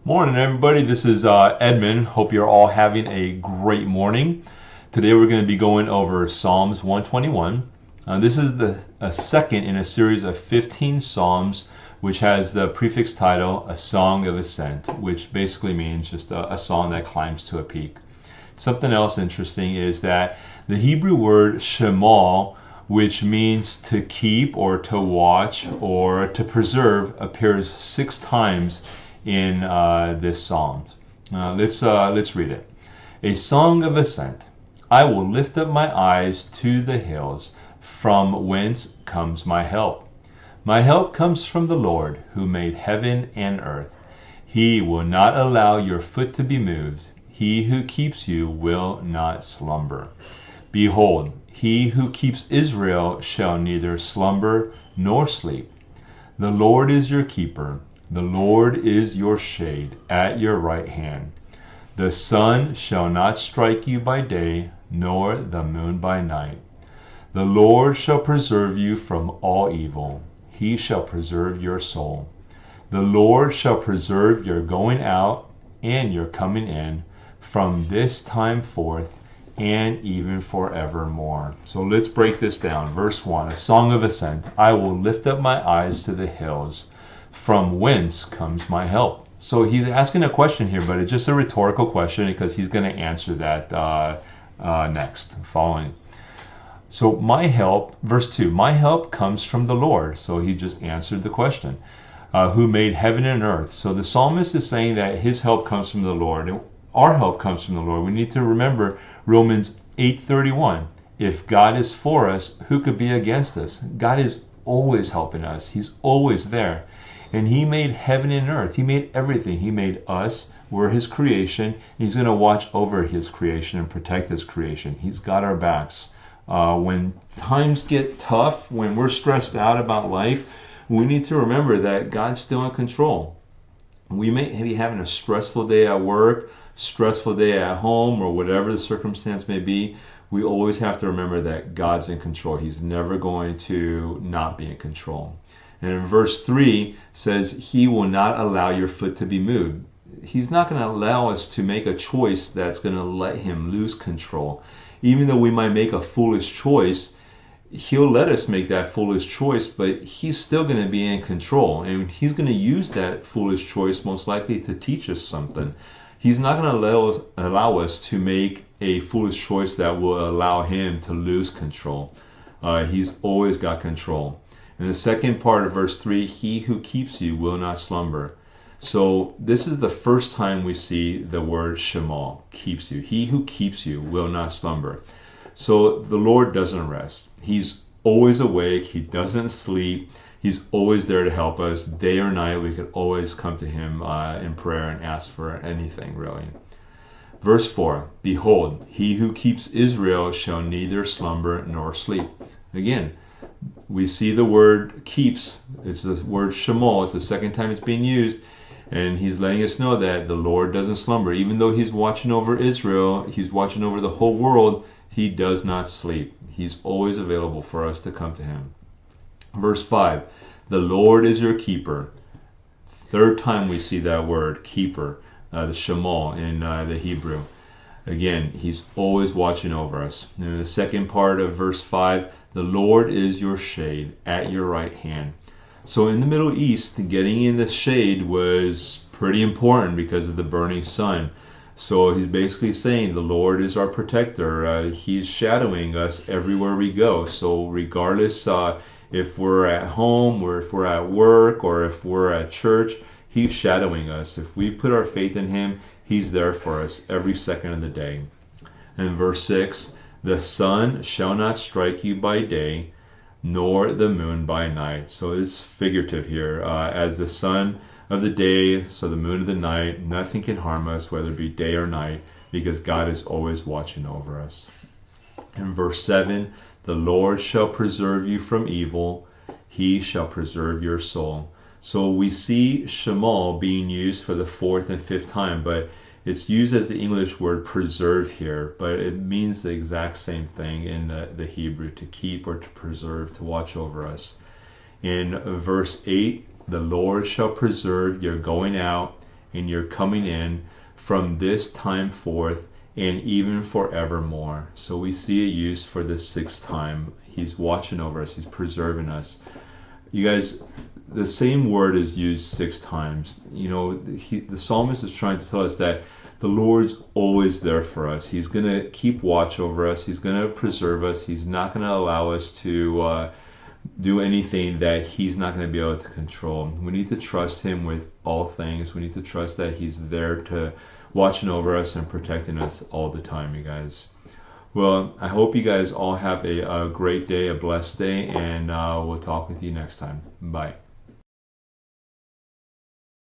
Morning, everybody. This is Edmund. Hope you're all having a great morning. Today we're going to be going over Psalms 121. This is the second in a series of 15 Psalms, which has the prefix title, A Song of Ascent, which basically means just a song that climbs to a peak. Something else interesting is that the Hebrew word shemal, which means to keep or to watch or to preserve, appears 6 times in this psalm. Let's read it. A song of ascent. I will lift up my eyes to the hills, from whence comes my help. My help comes from the Lord, who made heaven and earth. He will not allow your foot to be moved. He who keeps you will not slumber. Behold, he who keeps Israel shall neither slumber nor sleep. The Lord is your keeper. The Lord is your shade at your right hand. The sun shall not strike you by day, nor the moon by night. The Lord shall preserve you from all evil. He shall preserve your soul. The Lord shall preserve your going out and your coming in from this time forth and even forevermore. So let's break this down. Verse 1, a song of ascent. I will lift up my eyes to the hills. From whence comes my help? So he's asking a question here, but it's just a rhetorical question because he's going to answer that next, following. So my help, verse 2, my help comes from the Lord. So he just answered the question, who made heaven and earth. So the psalmist is saying that his help comes from the Lord, and our help comes from the Lord. We need to remember Romans 8:31. If God is for us, who could be against us? God is always helping us. He's always there. And he made heaven and earth. He made everything. He made us. We're his creation. He's going to watch over his creation and protect his creation. He's got our backs. When times get tough, when we're stressed out about life, we need to remember that God's still in control. We may be having a stressful day at work, stressful day at home, or whatever the circumstance may be. We always have to remember that God's in control. He's never going to not be in control. And in verse 3 says, he will not allow your foot to be moved. He's not going to allow us to make a choice that's going to let him lose control. Even though we might make a foolish choice, he'll let us make that foolish choice, but he's still going to be in control. And he's going to use that foolish choice most likely to teach us something. He's not going to allow us to make a foolish choice that will allow him to lose control. He's always got control. In the second part of verse 3, he who keeps you will not slumber. So this is the first time we see the word shemal, keeps you. He who keeps you will not slumber. So the Lord doesn't rest. He's always awake. He doesn't sleep. He's always there to help us. Day or night, we could always come to him in prayer and ask for anything, really. Verse 4, behold, he who keeps Israel shall neither slumber nor sleep. Again, we see the word keeps. It's the word shemal. It's the second time it's being used. And he's letting us know that the Lord doesn't slumber. Even though he's watching over Israel, he's watching over the whole world, he does not sleep. He's always available for us to come to him. Verse 5, the Lord is your keeper. Third time we see that word, keeper, the shemal in the Hebrew. Again, he's always watching over us. And in the second part of verse 5, the Lord is your shade at your right hand. So in the Middle East, getting in the shade was pretty important because of the burning sun. So he's basically saying the Lord is our protector. He's shadowing us everywhere we go. So regardless if we're at home or if we're at work or if we're at church, he's shadowing us. If we've put our faith in him, he's there for us every second of the day. And verse 6, the sun shall not strike you by day, nor the moon by night. So it's figurative here. As the sun of the day, so the moon of the night, nothing can harm us, whether it be day or night, because God is always watching over us. In verse 7, the Lord shall preserve you from evil. He shall preserve your soul. So we see shemal being used for the fourth and fifth time, but it's used as the English word preserve here, but it means the exact same thing in the Hebrew, to keep or to preserve, to watch over us. In verse 8, the Lord shall preserve your going out and you're coming in from this time forth and even forevermore. So we see it used for the sixth time. He's watching over us. He's preserving us. You guys, the same word is used 6 times. You know, the psalmist is trying to tell us that the Lord's always there for us. He's going to keep watch over us. He's going to preserve us. He's not going to allow us to do anything that he's not going to be able to control. We need to trust him with all things. We need to trust that he's there to watching over us and protecting us all the time, you guys. Well, I hope you guys all have a great day, a blessed day, and we'll talk with you next time. Bye.